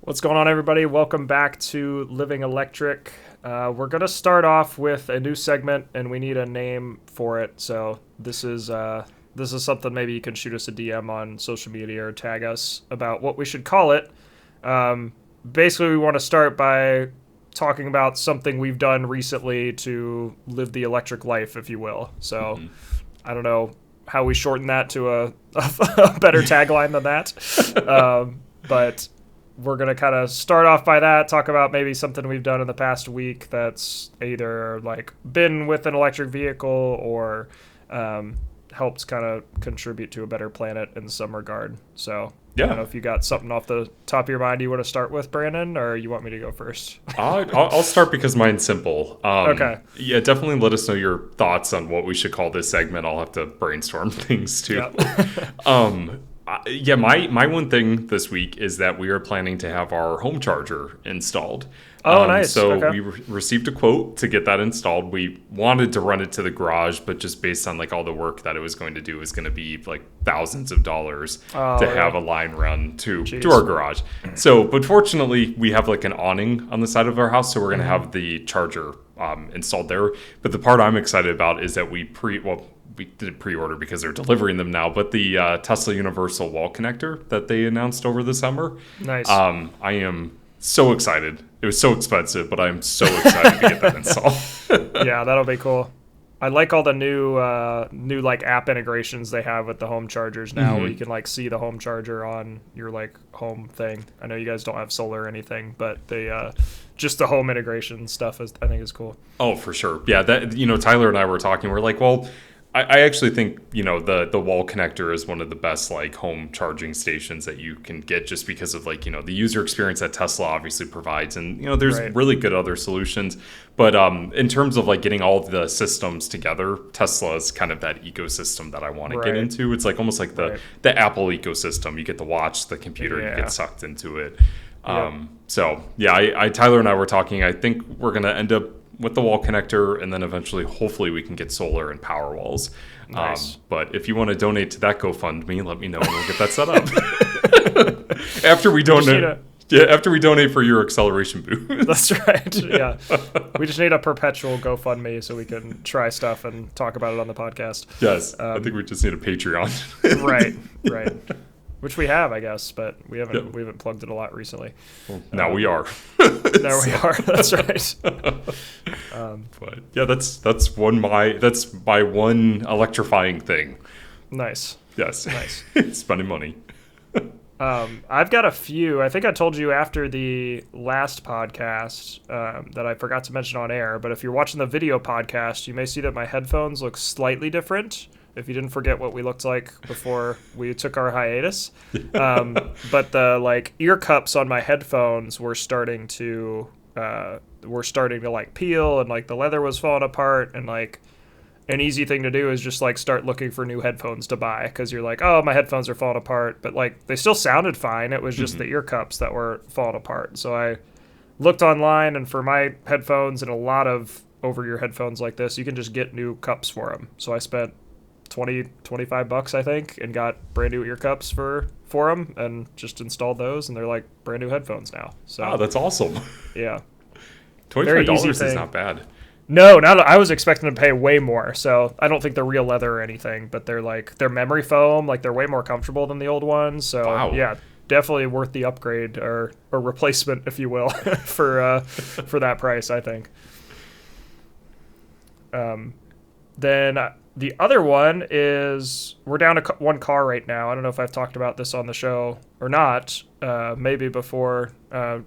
What's going on, everybody? Welcome back to Living Electric. We're going to start off with a new segment, and we need a name for it. So this is something maybe you can shoot us a DM on social media or tag us about what we should call it. Basically, we want to start by talking about something we've done recently to live the electric life, if you will. So I don't know how we shorten that to a better tagline than that. But we're going to kind of start off by that, talk about maybe something we've done in the past week that's either like been with an electric vehicle or helps kind of contribute to a better planet in some regard. So yeah. I don't know if you got something off the top of your mind you want to start with, Brandon, or you want me to go first? I'll start because mine's simple. Okay. Yeah, definitely let us know your thoughts on what we should call this segment. I'll have to brainstorm things too. Yep. Yeah, my one thing this week is that we are planning to have our home charger installed. Oh, nice. So okay. we received a quote to get that installed. We wanted to run it to the garage, but just based on like all the work that it was going to do is going to be like thousands of dollars to have a line run to our garage. So, but fortunately, we have like an awning on the side of our house, so we're going to have the charger installed there. But the part I'm excited about is that we did pre-order because they're delivering them now, but the Tesla Universal Wall Connector that they announced over the summer. Nice. I am so excited. It was so expensive, but I'm so excited to get that installed. Yeah, that'll be cool. I like all the new like app integrations they have with the home chargers now, where you can like see the home charger on your like home thing. I know you guys don't have solar or anything, but they just the home integration stuff I think is cool. Oh, for sure. Yeah, that Tyler and I were talking. We're like, well, I actually think, the wall connector is one of the best like home charging stations that you can get, just because of like, the user experience that Tesla obviously provides. And, there's really good other solutions. But in terms of like getting all of the systems together, Tesla is kind of that ecosystem that I want to get into. It's like almost like the Apple ecosystem. You get the watch, the computer, you get sucked into it. So, yeah, Tyler and I were talking. I think we're going to end up with the wall connector, and then eventually, hopefully, we can get solar and power walls. Nice. But if you want to donate to that GoFundMe, let me know and we'll get that set up. After we donate for your acceleration boost. That's right. Yeah, we just need a perpetual GoFundMe so we can try stuff and talk about it on the podcast. Yes, I think we just need a Patreon. Right. Which we have, I guess, but we haven't plugged it a lot recently. Well, now we are. There we are. That's right. But yeah, that's my one electrifying thing. Nice. Yes. Nice. Spending money. I've got a few. I think I told you after the last podcast that I forgot to mention on air, but if you're watching the video podcast, you may see that my headphones look slightly different. If you didn't forget what we looked like before we took our hiatus. But the like ear cups on my headphones were starting to like peel, and like the leather was falling apart, and like an easy thing to do is just like start looking for new headphones to buy, because you're like, oh, my headphones are falling apart, but like they still sounded fine. It was just the ear cups that were falling apart. So I looked online, and for my headphones and a lot of over-ear headphones like this, you can just get new cups for them. So I spent $25 I think, and got brand new ear cups for them, and just installed those, and they're like brand new headphones now. So that's awesome. Yeah, $25 is not bad. No, I was expecting to pay way more. So I don't think they're real leather or anything, but they're memory foam, like they're way more comfortable than the old ones. So yeah, definitely worth the upgrade or replacement, if you will, for that price, I think. Then the other one is we're down to one car right now. I don't know if I've talked about this on the show or not. Maybe before our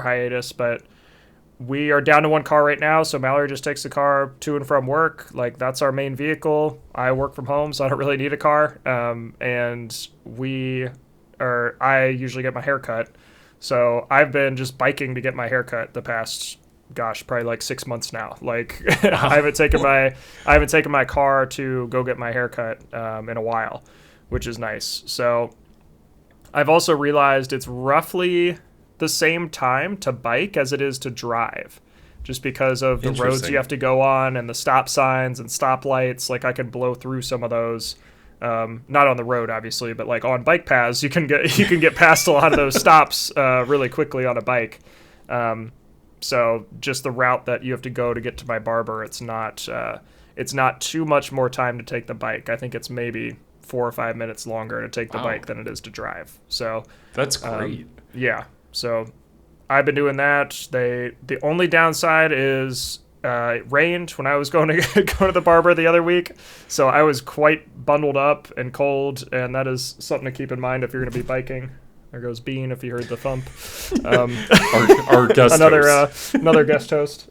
hiatus, but we are down to one car right now. So Mallory just takes the car to and from work. Like, that's our main vehicle. I work from home, so I don't really need a car. And I usually get my hair cut. So I've been just biking to get my hair cut the past, probably like 6 months now. Like, I haven't taken my car to go get my hair cut in a while, which is nice. So I've also realized it's roughly the same time to bike as it is to drive, just because of the roads you have to go on and the stop signs and stoplights. Like, I could blow through some of those Not on the road, obviously, but like on bike paths, you can get past a lot of those stops really quickly on a bike. So just the route that you have to go to get to my barber, it's not too much more time to take the bike. I think it's maybe 4 or 5 minutes longer to take the bike than it is to drive. So that's great. Yeah. So I've been doing that. The only downside is it rained when I was going to go to the barber the other week, so I was quite bundled up and cold, and that is something to keep in mind if you're going to be biking. There goes Bean, if you heard the thump. Our guest host. Another guest host.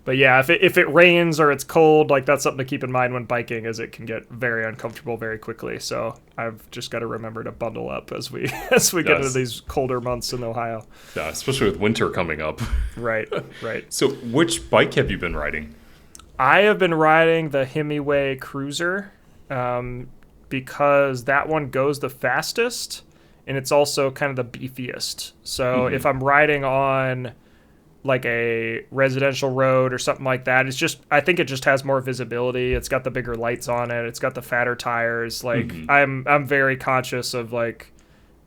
But yeah, if it rains or it's cold, like that's something to keep in mind when biking, is it can get very uncomfortable very quickly. So I've just got to remember to bundle up as we get into these colder months in Ohio. Yeah, especially with winter coming up. Right. So which bike have you been riding? I have been riding the Hemiway Cruiser because that one goes the fastest, and it's also kind of the beefiest. So if I'm riding on like a residential road or something like that, I think it just has more visibility. It's got the bigger lights on it. It's got the fatter tires. Like I'm very conscious of like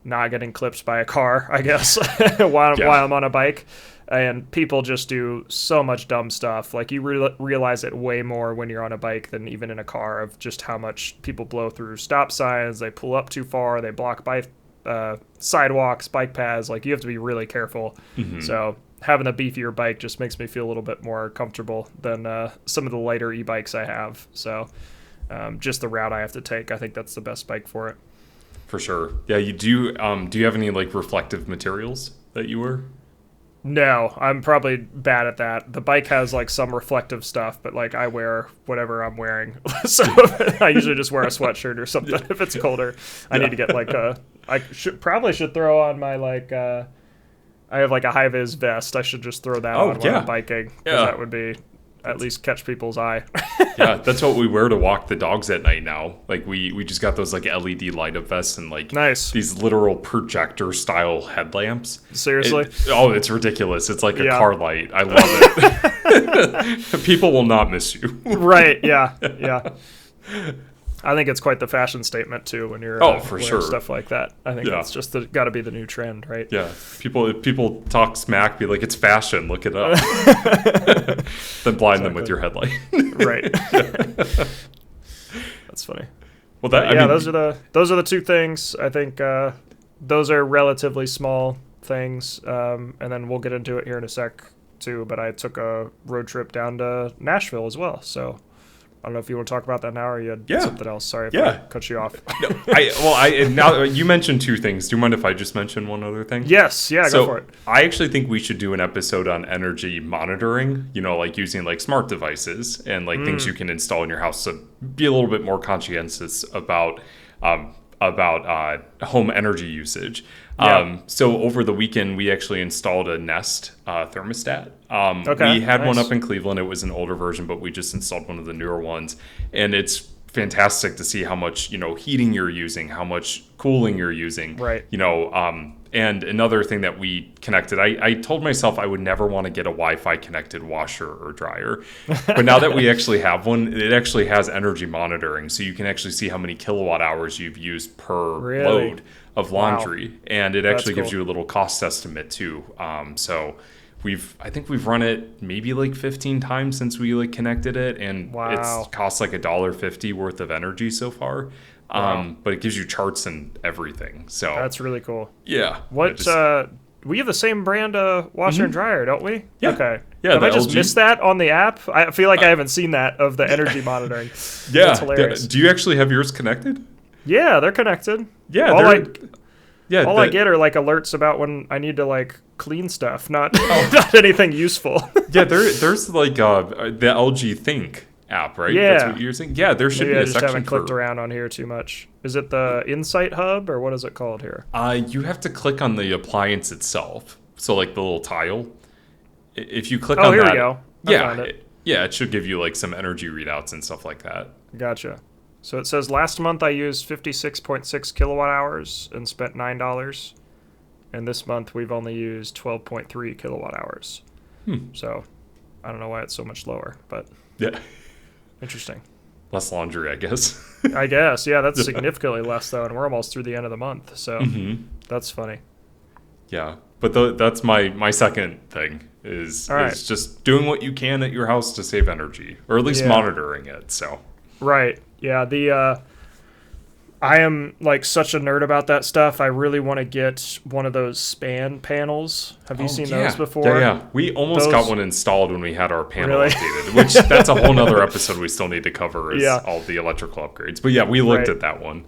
not getting clipped by a car, I guess, while I'm on a bike. And people just do so much dumb stuff. Like you realize it way more when you're on a bike than even in a car, of just how much people blow through stop signs. They pull up too far. They block sidewalks, bike paths. Like you have to be really careful. So having a beefier bike just makes me feel a little bit more comfortable than some of the lighter e-bikes I have. So just the route I have to take, I think that's the best bike for it. For sure. Yeah, you do. Do you have any like reflective materials that you wear? No, I'm probably bad at that. The bike has like some reflective stuff, but like I wear whatever I'm wearing. So I usually just wear a sweatshirt or something if it's colder. I need to get like I should throw on my like I have like a high vis vest. I should just throw that on when I'm biking. Yeah. That would be at least catch people's eye. Yeah, that's what we wear to walk the dogs at night now. Like we just got those like LED light up vests and like these literal projector style headlamps. Seriously? It's ridiculous. It's like a car light. I love it. People will not miss you. Right, yeah. I think it's quite the fashion statement too when you're for wearing sure stuff like that. I think that's just got to be the new trend, right? Yeah, people talk smack, be like, it's fashion, look it up. Then blind them with your headlight. Right. That's funny. Well, those are the two things. I think those are relatively small things, and then we'll get into it here in a sec too. But I took a road trip down to Nashville as well, so. I don't know if you want to talk about that now, or you had something else. Sorry if I cut you off. Now you mentioned two things. Do you mind if I just mention one other thing? Yes, go for it. I actually think we should do an episode on energy monitoring, like using like smart devices and like things you can install in your house to be a little bit more conscientious about home energy usage. So over the weekend, we actually installed a Nest thermostat. We had one up in Cleveland. It was an older version, but we just installed one of the newer ones. And it's fantastic to see how much, heating you're using, how much cooling you're using. Right. And another thing that we connected, I told myself I would never want to get a Wi-Fi connected washer or dryer. But now that we actually have one, it actually has energy monitoring. So you can actually see how many kilowatt hours you've used per load of laundry. Wow. And it actually gives you a little cost estimate too. So I think we've run it maybe like 15 times since we like connected it. And it's cost like $1.50 worth of energy so far. But it gives you charts and everything. So that's really cool. Yeah. We have the same brand washer and dryer, don't we? Yeah. Okay. Yeah. Have I just missed that on the app? I feel like I haven't seen that of the energy monitoring. Yeah. That's hilarious. Do you actually have yours connected? Yeah, they're connected. Yeah. All I get are like alerts about when I need to like clean stuff, not anything useful. Yeah. There's like the LG Think app, right? Yeah. That's what you're saying? Yeah, there should be a section. I just haven't clicked around on here too much. Is it the Insight Hub, or what is it called here? You have to click on the appliance itself. So like the little tile. If you click on that. Oh, here we go. I found it. It should give you like some energy readouts and stuff like that. Gotcha. So it says last month I used 56.6 kilowatt hours and spent $9. And this month we've only used 12.3 kilowatt hours. So I don't know why it's so much lower, but... Yeah. Interesting. Less laundry, I guess. I guess, yeah, that's significantly less though, and we're almost through the end of the month, so that's funny. Yeah, but that's my second thing is just doing what you can at your house to save energy, or at least monitoring it. So right, yeah, I am like such a nerd about that stuff. I really want to get one of those span panels. Have you seen those before? Yeah. We almost got one installed when we had our panel updated, which that's a whole nother episode we still need to cover is all the electrical upgrades. But yeah, we looked at that one.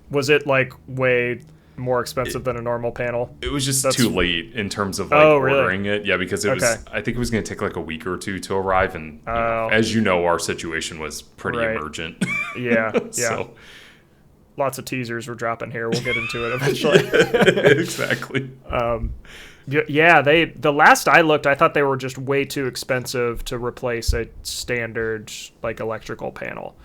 Was it like way more expensive than a normal panel? It was just too late in terms of like ordering it. Yeah, because it was, I think it was going to take like a week or two to arrive. And you know, as you know, our situation was pretty emergent. Yeah. So. Lots of teasers we're dropping here. We'll get into it eventually. Exactly. Yeah, the last I looked, I thought they were just way too expensive to replace a standard like electrical panel.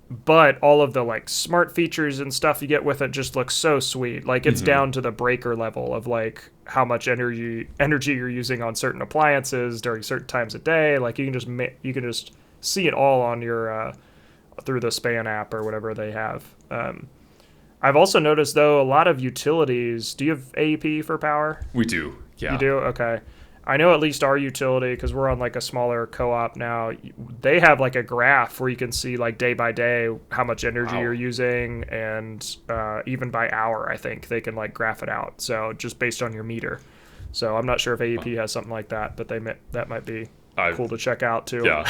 But all of the like smart features and stuff you get with it just looks so sweet. Like it's down to the breaker level of like how much energy you're using on certain appliances during certain times of day. Like you can just see it all on your through the Span app or whatever they have. I've also noticed, though, a lot of utilities... Do you have AEP for power? We do, yeah. You do? Okay. I know at least our utility, because we're on like a smaller co-op now, they have like a graph where you can see like day by day how much energy you're using, and even by hour, I think they can like graph it out. So just based on your meter. So I'm not sure if AEP has something like that, but that might be... cool to check out too. Yeah,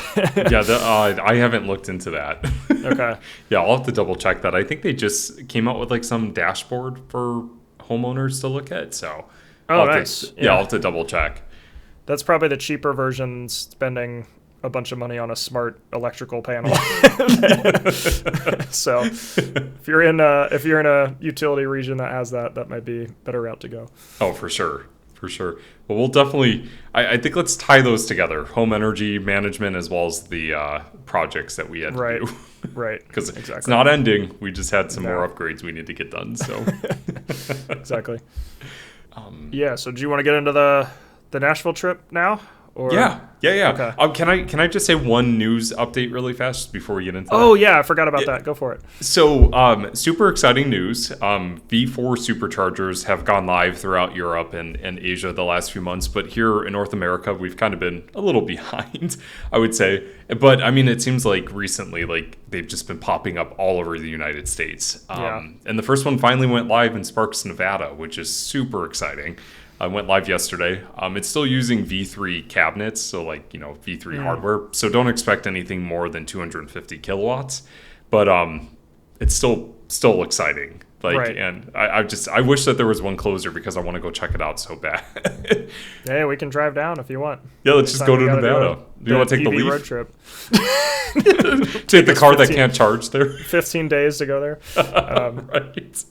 I haven't looked into that. Okay. Yeah, I'll have to double check that. I think they just came out with like some dashboard for homeowners to look at. So, nice. I'll have to double check. That's probably the cheaper version, spending a bunch of money on a smart electrical panel. So, if you're in a utility region that has that might be a better route to go. Oh, for sure. For sure. Well, we'll definitely, I think let's tie those together. Home energy management as well as the projects that we had to do. Right. Because it's not ending. We just had some more upgrades we need to get done. So Exactly. So do you want to get into the Nashville trip now? Or? Yeah. Okay. Can I just say one news update really fast before we get into that? Oh, yeah. I forgot about that. Go for it. So, super exciting news. V4 superchargers have gone live throughout Europe and Asia the last few months. But here in North America, we've kind of been a little behind, I would say. But, I mean, it seems like recently, like, they've just been popping up all over the United States. And the first one finally went live in Sparks, Nevada, which is super exciting. Went live yesterday. It's still using V3 cabinets, so like, you know, V3 hardware. So don't expect anything more than 250 kilowatts. But it's still exciting. Like, and I wish that there was one closer because I want to go check it out so bad. Hey, we can drive down if you want. Yeah, let's just go to Nevada. Do you want to take the Leaf? Road trip. Take the car that can't charge there. 15 days to go there. Right.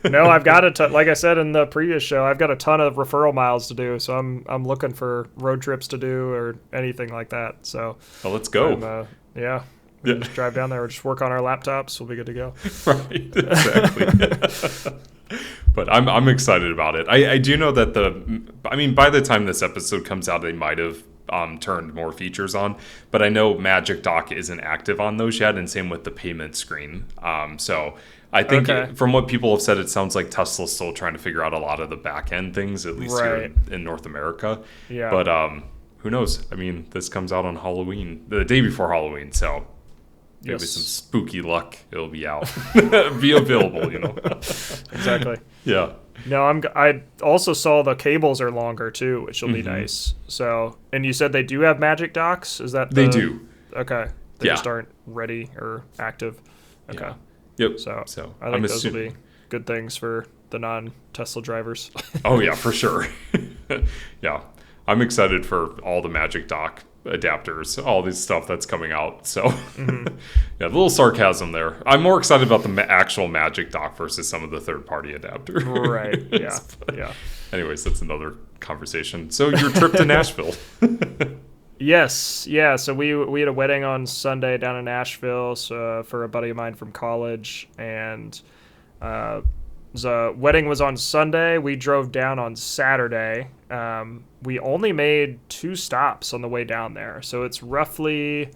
No, I've got like I said in the previous show, I've got a ton of referral miles to do, so I'm looking for road trips to do or anything like that. So let's go. We just drive down there or just work on our laptops. We'll be good to go. Right, exactly. But I'm excited about it. I do know that by the time this episode comes out, they might have turned more features on, but I know Magic Dock isn't active on those yet, and same with the payment screen. So I think from what people have said, it sounds like Tesla's still trying to figure out a lot of the back end things, at least here in North America. Yeah. But who knows? I mean, this comes out on Halloween, the day before Halloween, so maybe some spooky luck, it'll be out, be available, you know. Exactly. Yeah. No, I also saw the cables are longer too, which will be nice. So, and you said they do have Magic Docks? Is that they do? Okay. They just aren't ready or active. Okay. Yeah. Yep. So I think those will be good things for the non-Tesla drivers. Oh yeah, for sure. Yeah, I'm excited for all the Magic Dock adapters, all this stuff that's coming out. So yeah, a little sarcasm there. I'm more excited about the actual Magic Dock versus some of the third-party adapters. Right. Yeah. Yeah. Anyways, that's another conversation. So your trip to Nashville. Yes, yeah. So we had a wedding on Sunday down in Nashville for a buddy of mine from college, and the wedding was on Sunday. We drove down on Saturday. We only made 2 stops on the way down there, so it's roughly,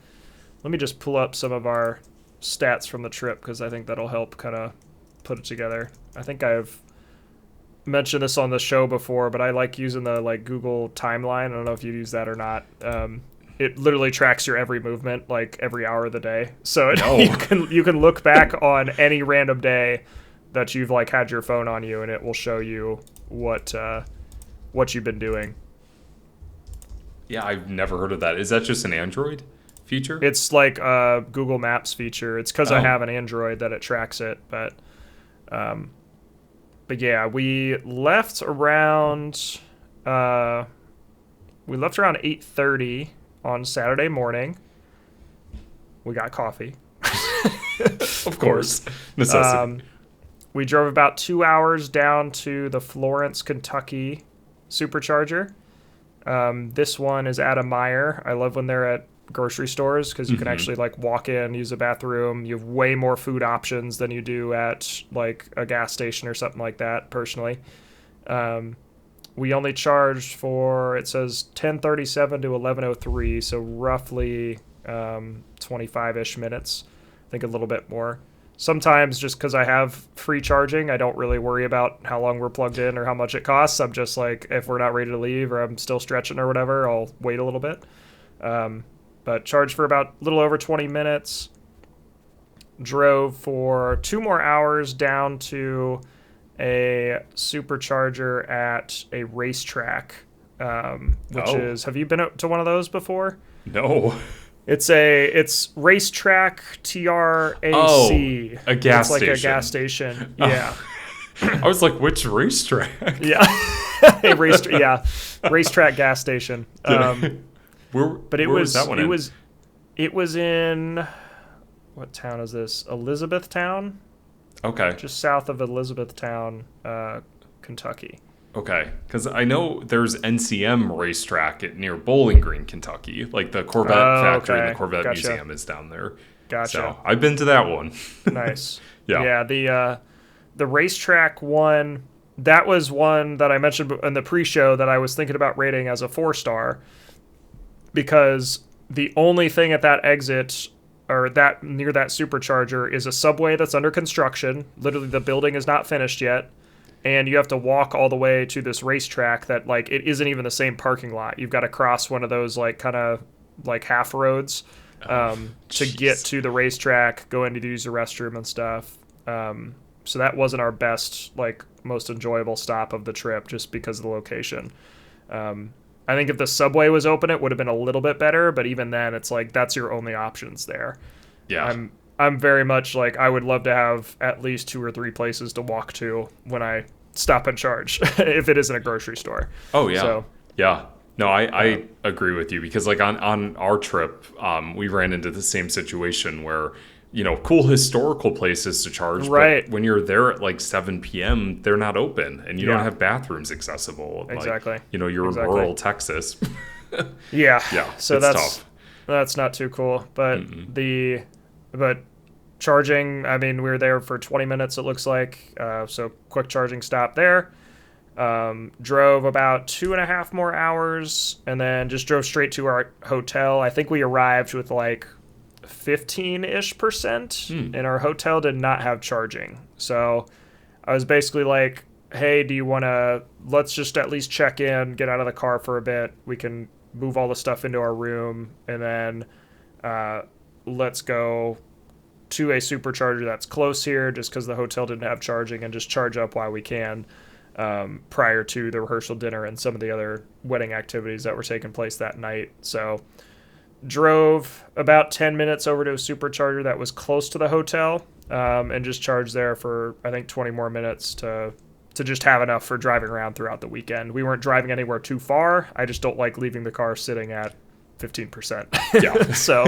let me just pull up some of our stats from the trip because I think that'll help kind of put it together. I think I've mentioned this on the show before, but I like using the like Google timeline. I don't know if you use that or not. It literally tracks your every movement, like every hour of the day. So you can look back on any random day that you've like had your phone on you, and it will show you what you've been doing. Yeah, I've never heard of that. Is that just an Android feature? It's like a Google Maps feature. It's because I have an Android that it tracks it, but yeah, we left around 8:30 on Saturday morning. We got coffee. Of course. Necessity. We drove about 2 hours down to the Florence, Kentucky supercharger. This one is at a Meijer. I love when they're at grocery stores because you can actually like walk in, use a bathroom. You have way more food options than you do at like a gas station or something like that, personally. We only charged for, it says 10:37 to 11:03, so roughly 25-ish minutes. I think a little bit more. Sometimes just because I have free charging, I don't really worry about how long we're plugged in or how much it costs. I'm just like, if we're not ready to leave or I'm still stretching or whatever, I'll wait a little bit. But charged for about a little over 20 minutes. Drove for 2 more hours down to a supercharger at a racetrack, which is, have you been to one of those before? No. It's racetrack TRAC. A gas station. It's like a gas station. Yeah. I was like, which racetrack? Yeah. Racetrack gas station. Where was that one? It was in, what town is this? Elizabethtown. Okay. Just south of Elizabethtown, Kentucky. Okay, because I know there's NCM racetrack near Bowling Green, Kentucky. Like the Corvette factory and the Corvette Museum is down there. Gotcha. So I've been to that one. Nice. Yeah. Yeah. The racetrack one, that was one that I mentioned in the pre-show that I was thinking about rating as a 4-star, because the only thing at that exit or that near that supercharger is a subway that's under construction. Literally, the building is not finished yet. And you have to walk all the way to this racetrack that, like, it isn't even the same parking lot. You've got to cross one of those, like, kind of, like, half roads to get to the racetrack, go in to use the restroom and stuff. So that wasn't our best, like, most enjoyable stop of the trip just because of the location. I think if the subway was open, it would have been a little bit better. But even then, it's like, that's your only options there. Yeah. I'm very much like, I would love to have at least 2 or 3 places to walk to when I stop and charge if it isn't a grocery store. Oh, yeah. So, yeah. No, I agree with you because like on our trip, we ran into the same situation where, you know, cool historical places to charge. Right. But when you're there at like 7 p.m., they're not open and you don't have bathrums accessible. Exactly. Like, you know, you're in rural Texas. Yeah. So tough. That's not too cool. But but charging, I mean, we were there for 20 minutes, it looks like. So quick charging stop there. Drove about 2.5 more hours and then just drove straight to our hotel. I think we arrived with like 15-ish%, and our hotel did not have charging. So I was basically like, hey, let's just at least check in, get out of the car for a bit. We can move all the stuff into our room, and then let's go to a supercharger that's close here just because the hotel didn't have charging, and just charge up while we can prior to the rehearsal dinner and some of the other wedding activities that were taking place that night. So drove about 10 minutes over to a supercharger that was close to the hotel, and just charged there for, I think, 20 more minutes to just have enough for driving around throughout the weekend. We weren't driving anywhere too far. I just don't like leaving the car sitting at 15%. Yeah. So,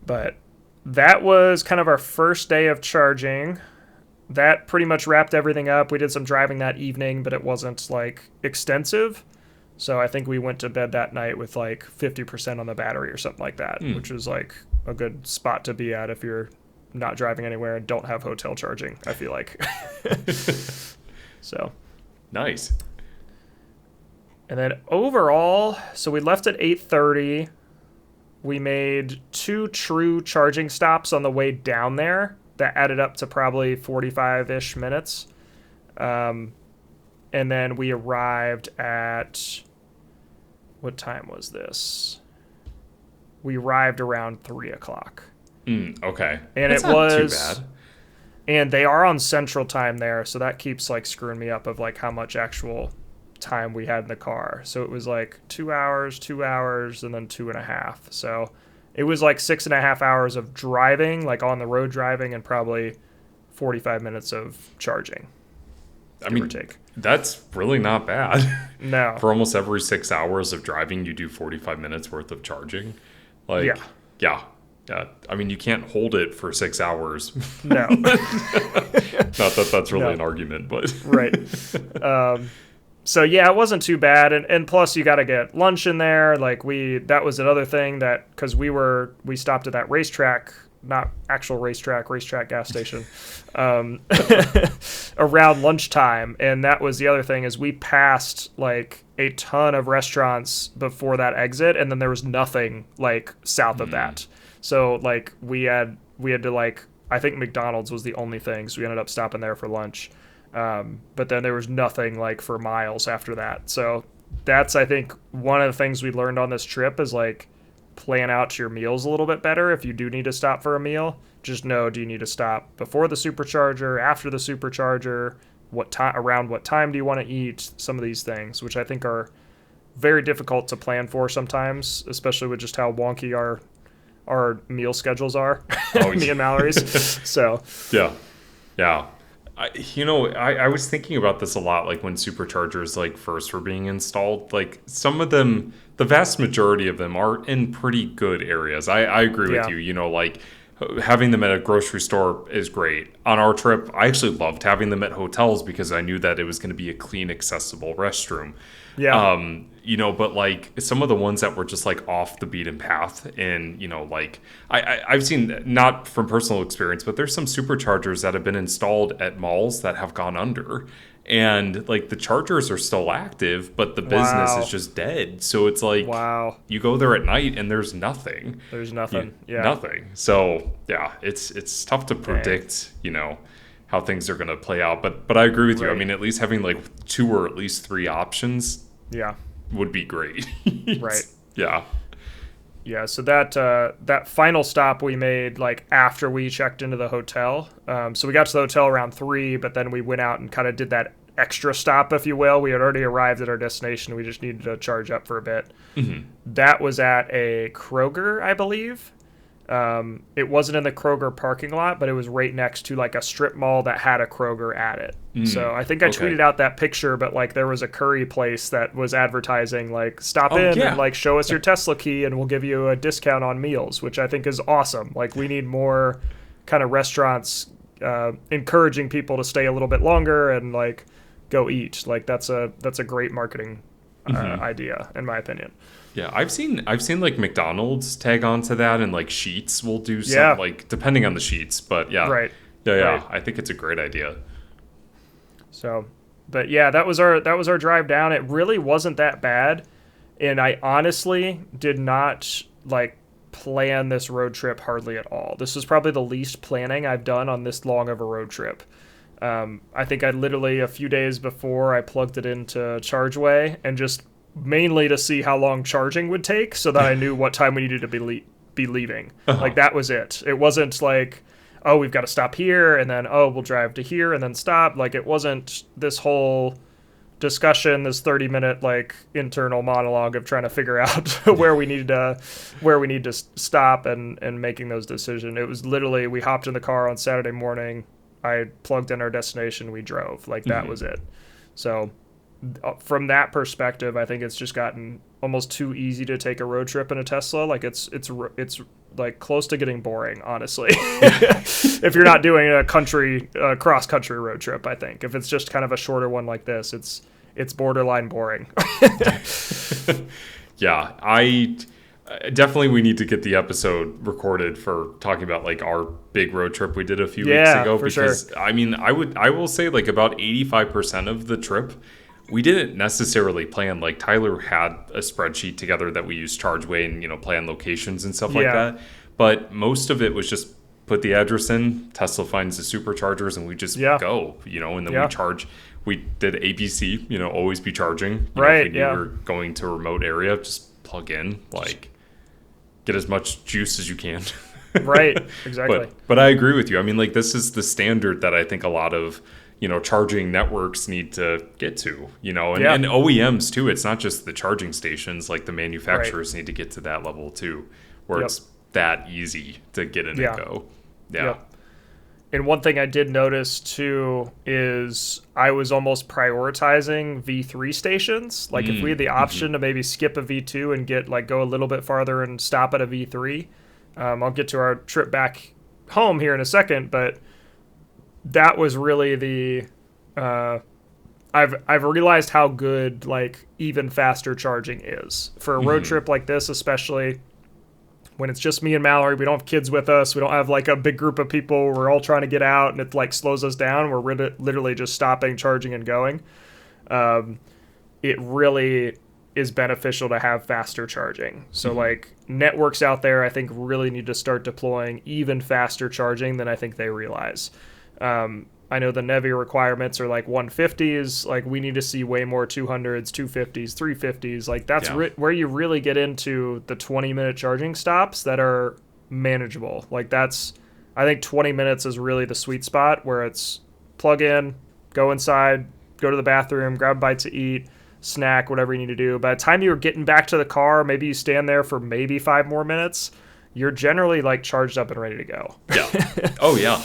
but that was kind of our first day of charging. That pretty much wrapped everything up. We did some driving that evening, but it wasn't like extensive. So I think we went to bed that night with like 50% on the battery or something like that, which was like a good spot to be at if you're not driving anywhere and don't have hotel charging, I feel like. So nice. And then overall, so we left at 8:30. we made 2 true charging stops on the way down there that added up to probably 45-ish minutes. And then we arrived at, what time was this? We arrived around 3 o'clock. Okay. And That's it not was too bad. And they are on Central Time there, so that keeps like screwing me up of like how much actual time we had in the car. So it was like 2 hours, and then 2.5. So it was like 6.5 hours of driving, like on the road driving, and probably 45 minutes of charging. I mean, that's really not bad. No. For almost every 6 hours of driving, you do 45 minutes worth of charging. Like, yeah. I mean, you can't hold it for 6 hours. No. Not that that's really an argument, but. Right. So yeah, it wasn't too bad. And plus you got to get lunch in there. Like that was another thing that, cause we stopped at that racetrack, not actual racetrack gas station, around lunchtime. And that was the other thing is we passed like a ton of restaurants before that exit. And then there was nothing like south of that. So like we had to like, I think McDonald's was the only thing. So we ended up stopping there for lunch. But then there was nothing like for miles after that. So that's, I think, one of the things we learned on this trip is like plan out your meals a little bit better. If you do need to stop for a meal, just know, do you need to stop before the supercharger, after the supercharger, around what time do you want to eat? Some of these things, which I think are very difficult to plan for sometimes, especially with just how wonky our meal schedules are, me and Mallory's. So yeah. I was thinking about this a lot, like when superchargers like first were being installed. Like some of them, the vast majority of them are in pretty good areas. I agree with you. You know, like having them at a grocery store is great. On our trip, I actually loved having them at hotels because I knew that it was going to be a clean, accessible restroom. Yeah. But like some of the ones that were just like off the beaten path, and like I've seen, not from personal experience, but there's some superchargers that have been installed at malls that have gone under, and like the chargers are still active, but the business is just dead. So it's like, you go there at night and there's nothing. Nothing. So yeah, it's tough to predict, how things are going to play out. But I agree with you. I mean, at least having like 2 or at least 3 options would be great. Right. Yeah. So that final stop we made like after we checked into the hotel. So we got to the hotel around 3, but then we went out and kind of did that extra stop, if you will. We had already arrived at our destination. We just needed to charge up for a bit. Mm-hmm. That was at a Kroger, I believe. It wasn't in the Kroger parking lot, but it was right next to like a strip mall that had a Kroger at it. So I think I tweeted out that picture, but like there was a curry place that was advertising like stop in and like show us your Tesla key and we'll give you a discount on meals, which I think is awesome. Like we need more kind of restaurants encouraging people to stay a little bit longer and like go eat. Like that's a great marketing idea in my opinion. Yeah, I've seen like McDonald's tag onto that, and like Sheetz will do some, like depending on the Sheetz, but right. I think it's a great idea. So, but yeah, that was our drive down. It really wasn't that bad, and I honestly did not like plan this road trip hardly at all. This was probably the least planning I've done on this long of a road trip. I think I literally a few days before I plugged it into ChargeWay and just mainly to see how long charging would take so that I knew what time we needed to be leaving. Like that was it. It wasn't like, oh, we've got to stop here and then, oh, we'll drive to here and then stop. Like it wasn't this whole discussion, this 30-minute like internal monologue of trying to figure out where we need to stop and making those decisions. It was literally, we hopped in the car on Saturday morning. I plugged in our destination. We drove. Like that was it. So from that perspective, I think it's just gotten almost too easy to take a road trip in a Tesla. Like it's like close to getting boring, honestly. If you're not doing a cross country road trip, I think if it's just kind of a shorter one like this, it's borderline boring. Yeah, definitely we need to get the episode recorded for talking about like our big road trip we did a few weeks ago, because I mean I will say like about 85% of the trip we didn't necessarily plan. Like Tyler had a spreadsheet together that we used ChargeWay and, plan locations and stuff like Yeah. that. But most of it was just put the address in, Tesla finds the superchargers, and we just go, and then we charge. We did ABC, always be charging. Right. If we knew we were going to a remote area, just plug in, like get as much juice as you can. Right. Exactly. But I agree with you. I mean, like this is the standard that I think a lot of charging networks need to get to, and OEMs too. It's not just the charging stations, like the manufacturers need to get to that level too, where it's that easy to get in and go. Yeah. Yep. And one thing I did notice too is I was almost prioritizing V3 stations. Like if we had the option to maybe skip a V2 and go a little bit farther and stop at a V3, I'll get to our trip back home here in a second, but that was really the I've realized how good like even faster charging is for a road trip like this, especially when it's just me and Mallory. We don't have kids with us. We don't have like a big group of people. We're all trying to get out, and it like slows us down. We're literally just stopping, charging, and going. It really is beneficial to have faster charging. So like networks out there, I think really need to start deploying even faster charging than I think they realize. I know the NEVI requirements are like 150s. Like we need to see way more 200s, 250s, 350s. Like that's where you really get into the 20-minute charging stops that are manageable. Like I think 20 minutes is really the sweet spot where it's plug in, go inside, go to the bathroom, grab a bite to eat, snack, whatever you need to do. By the time you're getting back to the car, maybe you stand there for maybe 5 more minutes. You're generally like charged up and ready to go. Yeah. Oh yeah.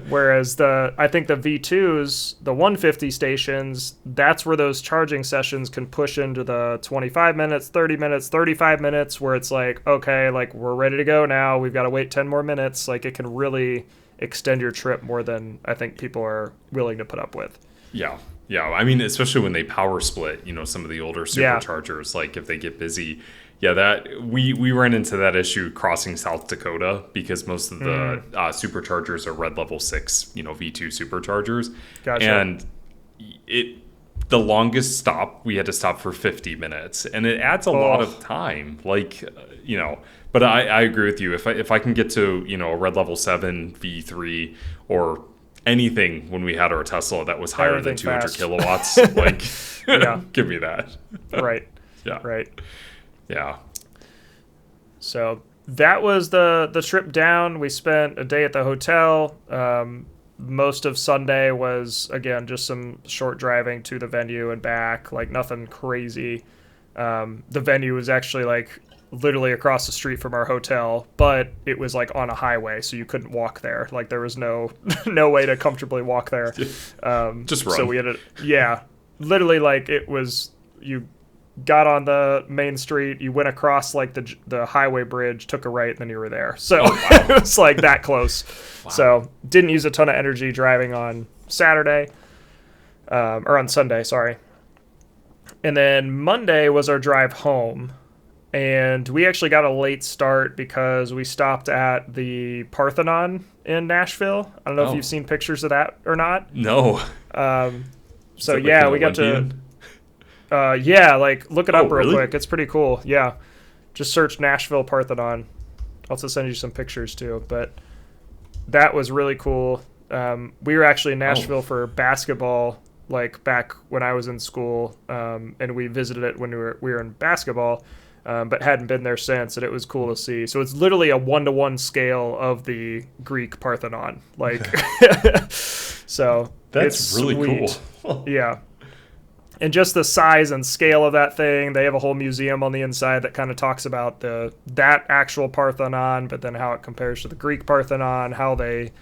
Whereas I think the V2s, the 150 stations, that's where those charging sessions can push into the 25 minutes, 30 minutes, 35 minutes, where it's like, okay, like we're ready to go now. We've got to wait 10 more minutes. Like it can really extend your trip more than I think people are willing to put up with. Yeah. Yeah. I mean, especially when they power split, some of the older superchargers, like if they get busy. Yeah, that we ran into that issue crossing South Dakota because most of the superchargers are red level 6, V2 superchargers. Gotcha. And the longest stop, we had to stop for 50 minutes, and it adds a lot of time. Like, but I agree with you. If I can get to a red level 7 V3 or anything when we had our Tesla that was higher than 200 fast. Kilowatts, like, give me that. Right. Yeah. Right. Yeah. So that was the trip down. We spent a day at the hotel. Most of Sunday was, again, just some short driving to the venue and back, like nothing crazy. The venue was actually like literally across the street from our hotel, but it was like on a highway, so you couldn't walk there. Like there was no way to comfortably walk there. Just run. So we had literally like it was, you got on the main street, you went across like the highway bridge, took a right, and then you were there. So it was like that close. Wow. So didn't use a ton of energy driving on Saturday, or on Sunday, sorry. And then Monday was our drive home, and we actually got a late start because we stopped at the Parthenon in Nashville. I don't know if you've seen pictures of that or not. No. So yeah, we got to... like look it up real quick. It's pretty cool. Yeah. Just search Nashville Parthenon. I'll also send you some pictures too, but that was really cool. We were actually in Nashville for basketball, like back when I was in school. And we visited it when we were in basketball, but hadn't been there since, and it was cool to see. So it's literally a 1-to-1 scale of the Greek Parthenon. Like, so that's really sweet. Cool. Yeah. And just the size and scale of that thing, they have a whole museum on the inside that kind of talks about that actual Parthenon, but then how it compares to the Greek Parthenon, how they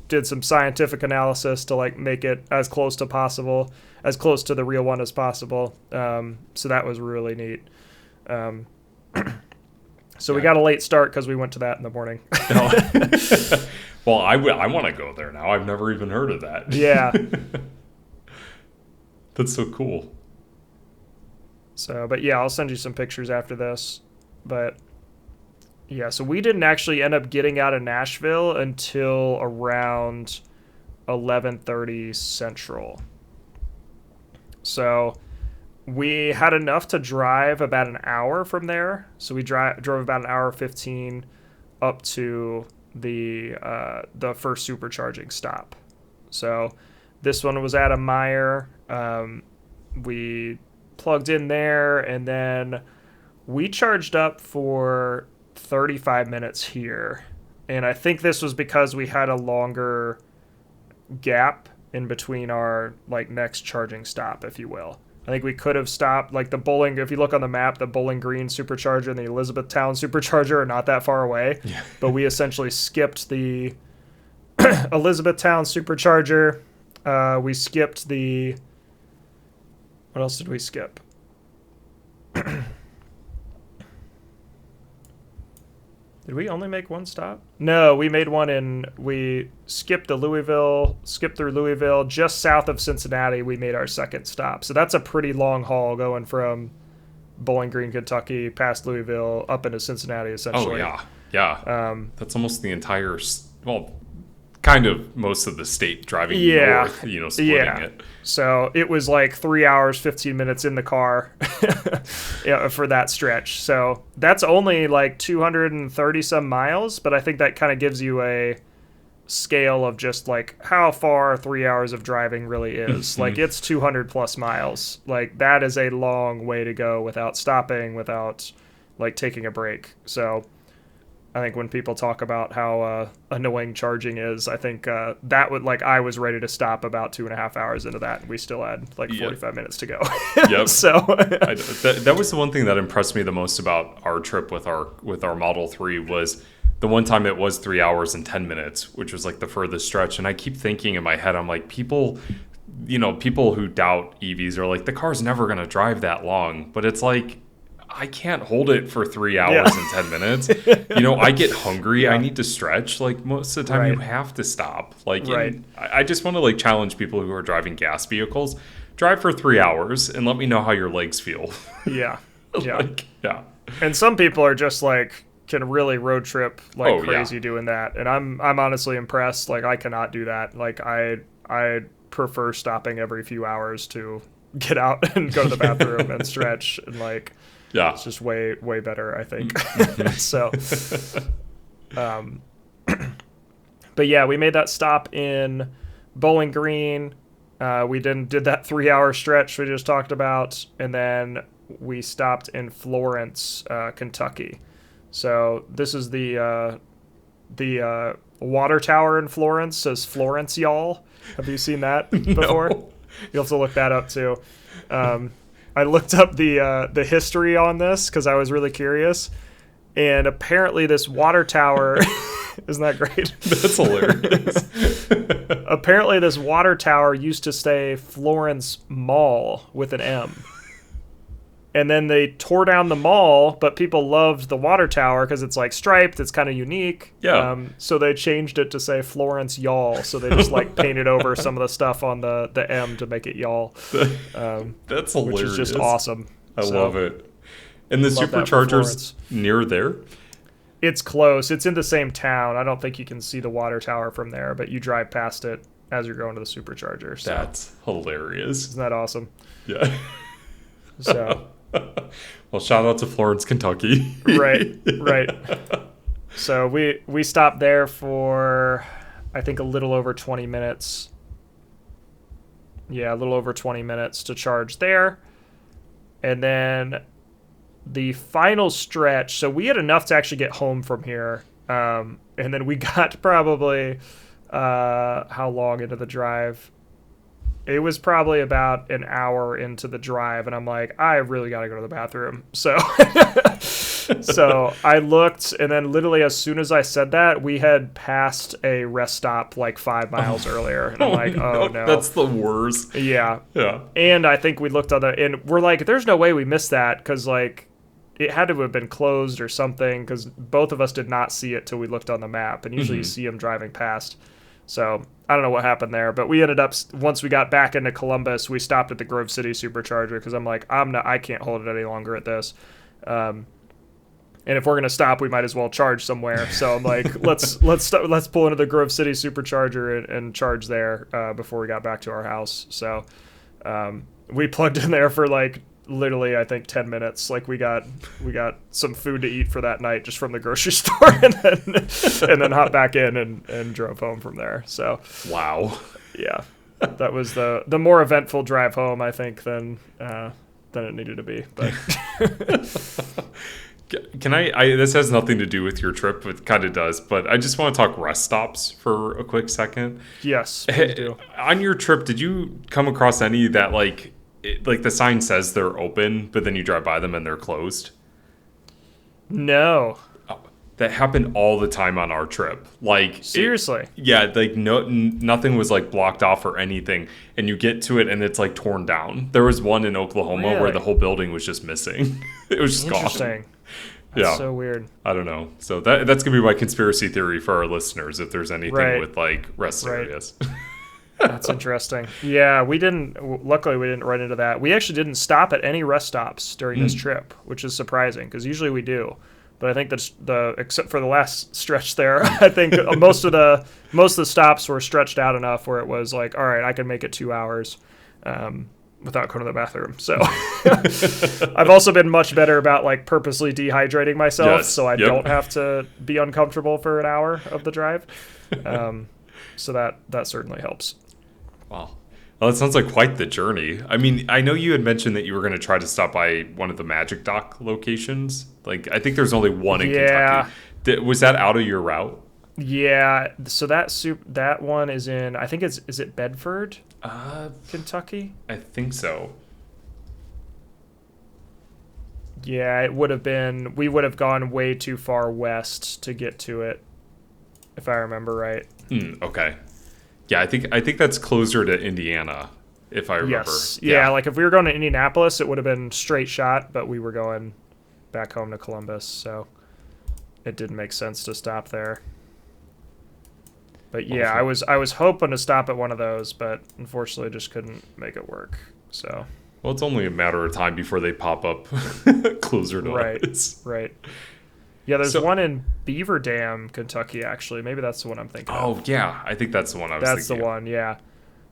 did some scientific analysis to like make it as close to the real one as possible. So that was really neat. We got a late start because we went to that in the morning. Well, I want to go there now. I've never even heard of that. Yeah. That's so cool. So, but yeah, I'll send you some pictures after this. But yeah, so we didn't actually end up getting out of Nashville until around 11:30 Central. So we had enough to drive about an hour from there. So we drove about an hour 15 up to the first supercharging stop. So this one was at a Meyer. We plugged in there, and then we charged up for 35 minutes here. And I think this was because we had a longer gap in between our like next charging stop, if you will. I think we could have stopped like the Bowling. If you look on the map, the Bowling Green supercharger and the Elizabethtown supercharger are not that far away. Yeah. But we essentially skipped the Elizabethtown supercharger. We skipped the. What else did we skip? Did we only make one stop? No, we made one we skipped through Louisville, just south of Cincinnati. We made our second stop. So that's a pretty long haul going from Bowling Green, Kentucky, past Louisville, up into Cincinnati, essentially. Oh, yeah. That's almost the entire, kind of most of the state driving north, splitting it. So it was like 3 hours, 15 minutes in the car for that stretch. So that's only like 230 some miles, but I think that kind of gives you a scale of just like how far 3 hours of driving really is. Like it's 200 plus miles. Like that is a long way to go without stopping, without like taking a break. So I think when people talk about how annoying charging is, I think that would I was ready to stop about 2.5 hours into that, and we still had 45 minutes to go. Yep. So that was the one thing that impressed me the most about our trip with our Model 3 was the one time it was 3 hours and 10 minutes, which was like the furthest stretch. And I keep thinking in my head, I'm like, people who doubt EVs are like, the car's never going to drive that long. But it's like, I can't hold it for 3 hours and 10 minutes. I get hungry. Yeah. I need to stretch. Like most of the time you have to stop. I just want to challenge people who are driving gas vehicles. Drive for 3 hours and let me know how your legs feel. Yeah. Yeah. Yeah. And some people are just can really road trip crazy doing that. And I'm honestly impressed. I cannot do that. I prefer stopping every few hours to get out and go to the bathroom and stretch and yeah, it's just way better, I think. So, but yeah, we made that stop in Bowling Green. We did that 3 hour stretch we just talked about, and then we stopped in Florence, Kentucky. So this is the water tower in Florence. Says Florence, y'all. Have you seen that before? No. You'll have to look that up too. I looked up the history on this because I was really curious, and apparently this water tower isn't that great? That's hilarious. Apparently this water tower used to say Florence Mall with an M. And then they tore down the mall, but people loved the water tower because it's striped. It's kind of unique. Yeah. So they changed it to say Florence Y'all. So they just painted over some of the stuff on the M to make it Y'all. That's hilarious. Which is just awesome. I love it. And the supercharger's near there? It's close. It's in the same town. I don't think you can see the water tower from there, but you drive past it as you're going to the supercharger. So. That's hilarious. Isn't that awesome? Yeah. So... Well, shout out to Florence, Kentucky. Right. So we stopped there for, I think, a little over 20 minutes. Yeah, a little over 20 minutes to charge there. And then the final stretch, so we had enough to actually get home from here. And then we got probably, how long into the drive? It was probably about an hour into the drive, and I'm like, I really got to go to the bathroom. So I looked, and then literally as soon as I said that, we had passed a rest stop 5 miles earlier. And I'm like, oh, no. That's the worst. Yeah. Yeah. And I think we looked on and we're like, there's no way we missed that, because, it had to have been closed or something, because both of us did not see it till we looked on the map, and usually you see them driving past. So I don't know what happened there, but we ended up, once we got back into Columbus, we stopped at the Grove City Supercharger because I'm like, I can't hold it any longer at this. And if we're gonna stop, we might as well charge somewhere. So I'm like, let's pull into the Grove City Supercharger and charge there before we got back to our house. So we plugged in there for like literally I think 10 minutes. Like we got some food to eat for that night just from the grocery store, and then hopped back in and drove home from there. So wow. Yeah, that was the more eventful drive home, I think, than it needed to be. But can I this has nothing to do with your trip, it kind of does, but I just want to talk rest stops for a quick second. Yes, please do. On your trip, did you come across any that like the sign says they're open, but then you drive by them and they're closed? No. Oh, that happened all the time on our trip. Like seriously? Like nothing was like blocked off or anything, and you get to it and it's like torn down. There was one in Oklahoma where the whole building was just missing. It was just interesting. Gone. That's so weird. I don't know. So that's gonna be my conspiracy theory for our listeners. If there's anything with like rest areas. That's interesting. Yeah, luckily we didn't run into that. We actually didn't stop at any rest stops during this trip, which is surprising because usually we do. But I think except for the last stretch there, I think most of the stops were stretched out enough where it was like, all right, I can make it 2 hours without going to the bathroom. So I've also been much better about like purposely dehydrating myself so I don't have to be uncomfortable for an hour of the drive. So that certainly helps. Wow. Well, that sounds like quite the journey. I mean, I know you had mentioned that you were going to try to stop by one of the Magic Dock locations. Like, I think there's only one in Kentucky. Was that out of your route? Yeah. So that one is in, I think is it Bedford, Kentucky? I think so. Yeah, it would have been. We would have gone way too far west to get to it, if I remember right. Okay. Yeah, I think that's closer to Indiana, if I remember. Yes. Yeah, like if we were going to Indianapolis, it would have been straight shot, but we were going back home to Columbus, so it didn't make sense to stop there. But yeah, I was hoping to stop at one of those, but unfortunately just couldn't make it work. So. Well, it's only a matter of time before they pop up closer to us. Right. Yeah, there's one in Beaver Dam, Kentucky, actually. Maybe that's the one I'm thinking of. Oh, yeah. I think that's the one I was thinking of. That's the one, yeah.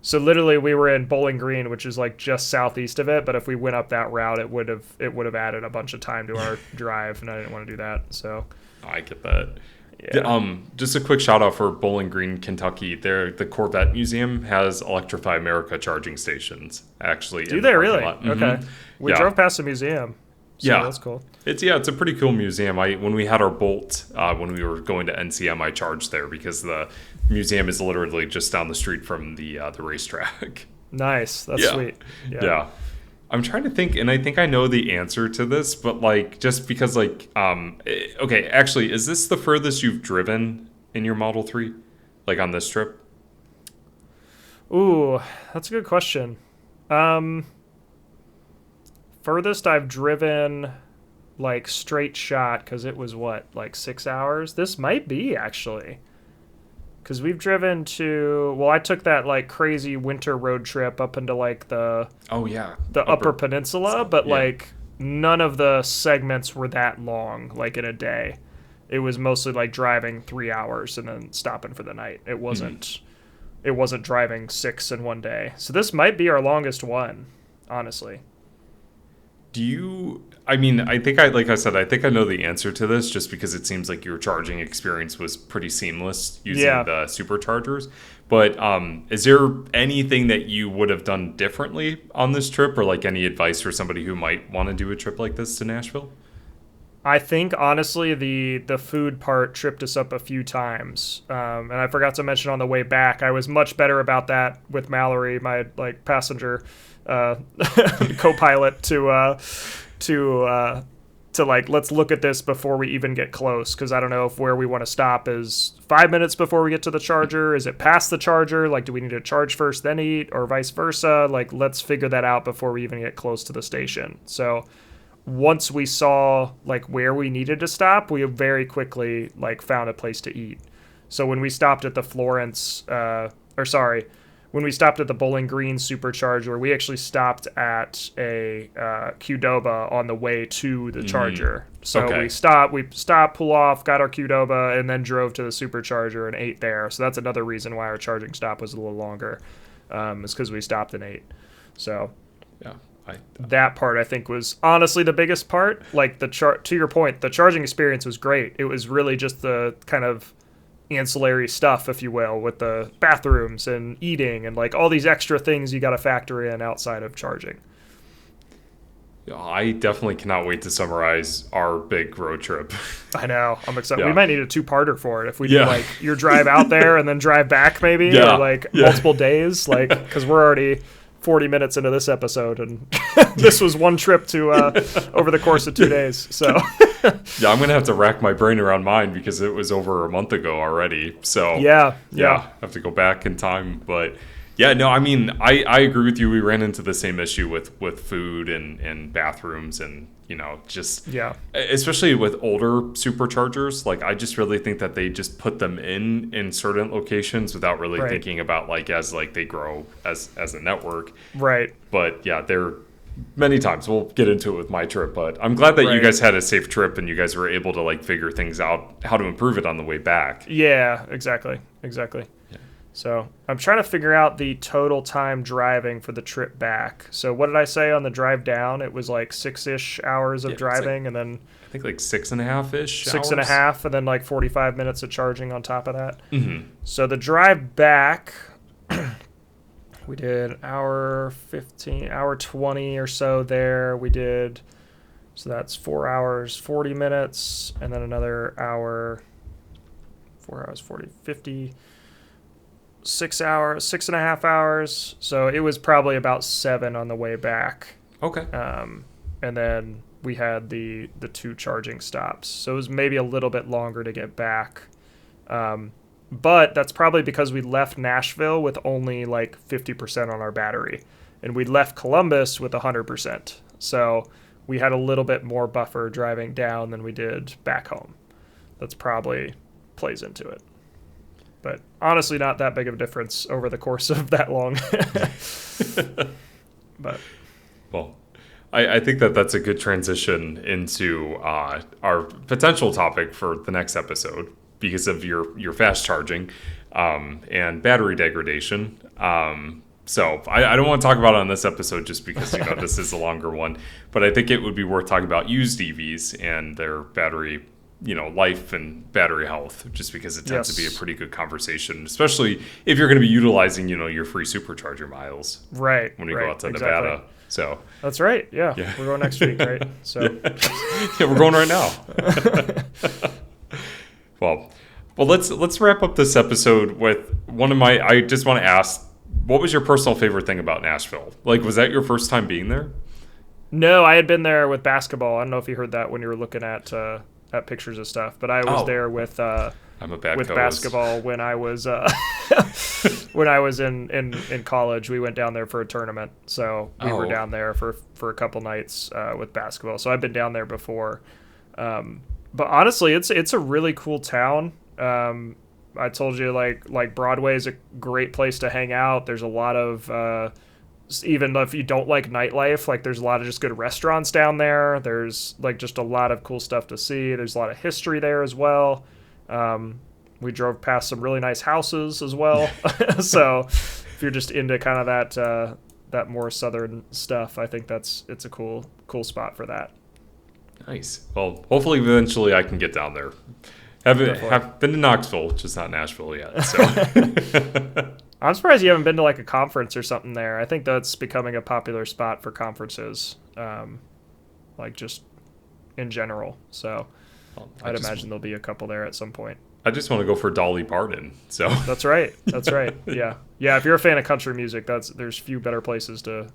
So literally we were in Bowling Green, which is like just southeast of it, but if we went up that route, it would have added a bunch of time to our drive, and I didn't want to do that. So I get that. Yeah. Just a quick shout out for Bowling Green, Kentucky. The Corvette Museum has Electrify America charging stations, actually. Do they really? Okay. We drove past the museum. So that's cool. It's a pretty cool museum. When we had our Bolt, when we were going to NCM, I charged there because the museum is literally just down the street from the racetrack. Nice. That's sweet. Yeah. I'm trying to think, and I think I know the answer to this, but like just because like okay, actually, is this the furthest you've driven in your Model 3? Like on this trip? Ooh, that's a good question. Furthest I've driven like straight shot, because it was like 6 hours? This might be actually. Because we've driven I took that like crazy winter road trip up into like the Upper Peninsula, but like none of the segments were that long, like in a day. It was mostly like driving 3 hours and then stopping for the night. It wasn't driving 6 in one day. So this might be our longest one, honestly. I think I know the answer to this just because it seems like your charging experience was pretty seamless using the superchargers. But is there anything that you would have done differently on this trip, or like any advice for somebody who might want to do a trip like this to Nashville? I think honestly the food part tripped us up a few times, and I forgot to mention on the way back I was much better about that with Mallory, my like passenger co-pilot, to like, let's look at this before we even get close, because I don't know if where we want to stop is 5 minutes before we get to the charger. Is it past the charger? Like, do we need to charge first then eat, or vice versa? Like, let's figure that out before we even get close to the station. So once we saw like where we needed to stop, we very quickly like found a place to eat. So when we stopped at the when we stopped at the Bowling Green supercharger, we actually stopped at a Qdoba on the way to the charger. So we stopped, pull off, got our Qdoba, and then drove to the supercharger and ate there. So that's another reason why our charging stop was a little longer, is because we stopped and ate. So Yeah. That part I think was honestly the biggest part. Like to your point, the charging experience was great. It was really just the kind of ancillary stuff, if you will, with the bathrooms and eating and like all these extra things you got to factor in outside of charging. I definitely cannot wait to summarize our big road trip. I know. I'm excited. Yeah. We might need a 2-parter for it if we do like your drive out there and then drive back maybe, or like multiple days, like because we're already 40 minutes into this episode and this was one trip to over the course of 2 days. So yeah, I'm gonna have to rack my brain around mine because it was over a month ago already. So yeah, I have to go back in time. But yeah, no, I mean, I agree with you. We ran into the same issue with food and bathrooms and, you know, just especially with older superchargers. Like, I just really think that they just put them in certain locations without really thinking about like as like they grow as a network. Right. But yeah, they're many times. We'll get into it with my trip, but I'm glad that you guys had a safe trip and you guys were able to like figure things out how to improve it on the way back. Yeah, exactly. Yeah. So I'm trying to figure out the total time driving for the trip back. So what did I say on the drive down? It was like 6-ish hours of driving, like, and then I think like 6.5-ish. 6.5, and then like 45 minutes of charging on top of that. Mm-hmm. So the drive back, we did hour 15, hour 20 or so there. We did, so that's 4 hours 40 minutes, and then another hour, 4 hours 40, 50. 6.5 hours. So it was probably about 7 on the way back. Okay. And then we had the 2 charging stops. So it was maybe a little bit longer to get back. But that's probably because we left Nashville with only like 50% on our battery. And we left Columbus with 100%. So we had a little bit more buffer driving down than we did back home. That's probably plays into it. But honestly, not that big of a difference over the course of that long. But well, I think that's a good transition into our potential topic for the next episode because of your fast charging and battery degradation. So I don't want to talk about it on this episode just because this is a longer one. But I think it would be worth talking about used EVs and their battery life and battery health, just because it tends to be a pretty good conversation, especially if you're going to be utilizing, your free supercharger miles. Right. When you go out to Nevada. So that's right. Yeah. We're going next week, right? So yeah, we're going right now. Well, let's wrap up this episode with I just want to ask, what was your personal favorite thing about Nashville? Like, was that your first time being there? No, I had been there with basketball. I don't know if you heard that when you were looking at pictures of stuff, but I was there with I'm a bad with co-host. basketball when I was when I was in college. We went down there for a tournament, so we were down there for a couple nights with basketball. So I've been down there before, but honestly, it's a really cool town. I told you like Broadway is a great place to hang out. There's a lot of even if you don't like nightlife, like there's a lot of just good restaurants down there. There's like just a lot of cool stuff to see. There's a lot of history there as well. We drove past some really nice houses as well. So if you're just into kind of that more southern stuff, I think it's a cool spot for that. Nice. Well, hopefully eventually I can get down there. Have been to Knoxville, just not Nashville yet. So I'm surprised you haven't been to like a conference or something there. I think that's becoming a popular spot for conferences, like just in general. So I'd imagine there'll be a couple there at some point. I just want to go for Dolly Parton. So That's right. Yeah. If you're a fan of country music, there's few better places to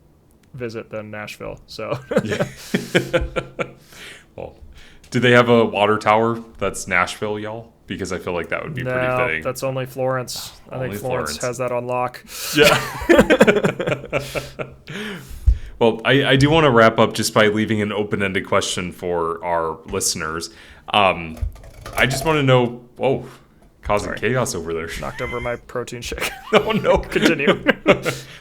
visit than Nashville. So yeah. Well, do they have a water tower that's Nashville, y'all? Because I feel like that would be pretty fitting. That's only Florence. I think Florence has that on lock. Yeah. Well, I do want to wrap up just by leaving an open-ended question for our listeners. I just want to know, causing chaos over there. Knocked over my protein shake. Oh no! Continue.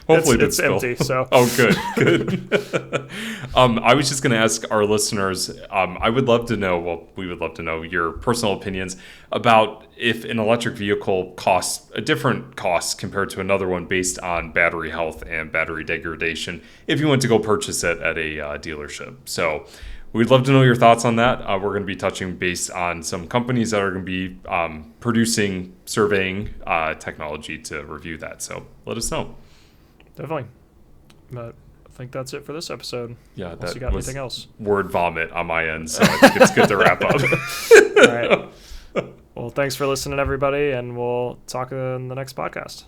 Hopefully it's empty. So. Oh, good. I was just going to ask our listeners. I would love to know. Well, we would love to know your personal opinions about if an electric vehicle costs a different cost compared to another one based on battery health and battery degradation. If you went to go purchase it at a dealership, so. We'd love to know your thoughts on that. We're going to be touching base on some companies that are going to be producing surveying technology to review that. So let us know. Definitely. But I think that's it for this episode. Yeah, unless that you got was anything else. Word vomit on my end, so I think it's good to wrap up. All right. Well, thanks for listening, everybody, and we'll talk in the next podcast.